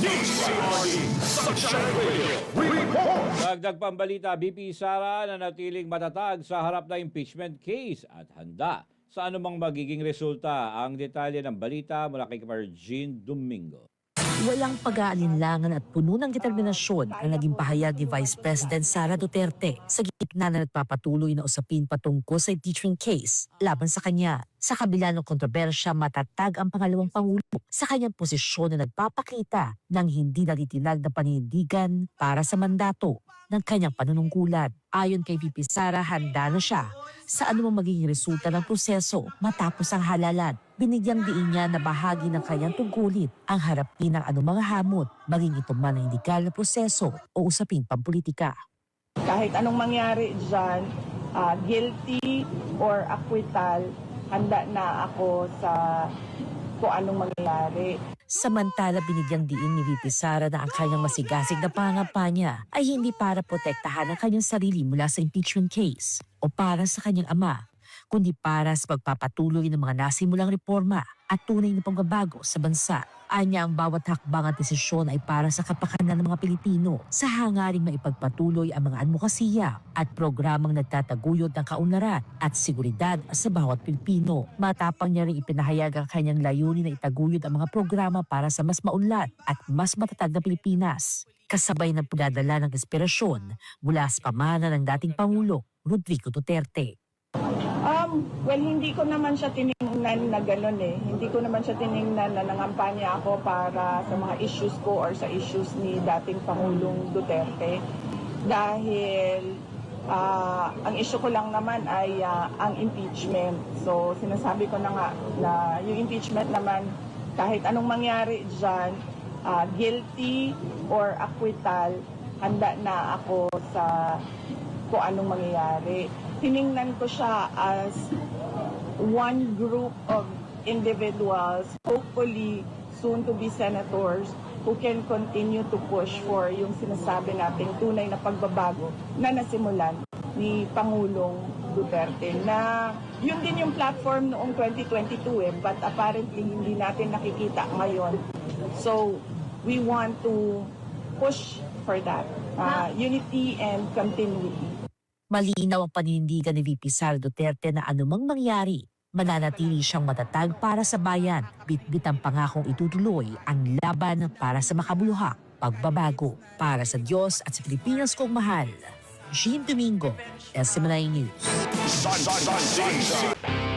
DCRD Sunshine Radio Report! Dagdag pambalita, BP Sara na natiling matatag sa harap na impeachment case at handa sa anumang magiging resulta. Ang detalye ng balita mula kay Margine Domingo. Walang pag-aalinlangan at puno ng determinasyon ang naging pahayag ni Vice President Sara Duterte sa gitna na nagpapatuloy na usapin patungkol sa impeachment case laban sa kanya. Sa kabila ng kontrobersya, matatag ang pangalawang Pangulo sa kanyang posisyon na nagpapakita ng hindi natitinag na panindigan para sa mandato ng kanyang panunungkulan. Ayon kay VP Sara, handa na siya sa anumang magiging resulta ng proseso matapos ang halalan. Binigyang diin niya na bahagi ng kanyang tungkulin ang harapin ng anumang hamon, maging ito man ang iligal na proseso o usaping pampolitika. Kahit anong mangyari dyan, guilty or acquittal, handa na ako sa kung anong mangyayari. Samantala, binigyang diin ni VP Sara na ang kanyang masigasig na pangampanya ay hindi para protektahan ang kanyang sarili mula sa impeachment case o para sa kanyang ama, kundi para sa pagpapatuloy ng mga nasimulang reforma at tunay na pagbabago sa bansa. Anya, ang bawat hakbang at desisyon ay para sa kapakanan ng mga Pilipino sa hangaring maipagpatuloy ang mga advokasya at programang nagtataguyod ng kaunlaran at seguridad sa bawat Pilipino. Matapang niya rin ipinahayag ang kanyang layunin na itaguyod ang mga programa para sa mas maunlad at mas matatag na Pilipinas. Kasabay ng pagdadala ng inspirasyon mula sa pamana ng dating Pangulo Rodrigo Duterte. Well, hindi ko naman siya tiningnan na gano'n eh. Hindi ko naman siya tiningnan na nangampanya ako para sa mga issues ko or sa issues ni dating Pangulong Duterte. Dahil ang issue ko lang naman ay ang impeachment. So, sinasabi ko na nga na yung impeachment naman, kahit anong mangyari dyan, guilty or acquittal, handa na ako sa kung anong mangyayari. Tiningnan ko siya as one group of individuals, hopefully soon to be senators, who can continue to push for yung sinasabi nating tunay na pagbabago na nasimulan ni Pangulong Duterte. Na yun din yung platform noong 2022 but apparently hindi natin nakikita ngayon. So we want to push for that, unity and continuity. Malinaw ang paninindigan ni VP Sara Duterte na anumang mangyari, mananatili siyang matatag para sa bayan, bitbit ang pangakong itutuloy ang laban para sa makabuluhang pagbabago. Para sa Diyos at sa Pilipinas kong mahal, Jean Domingo, SMNI News. Sunshine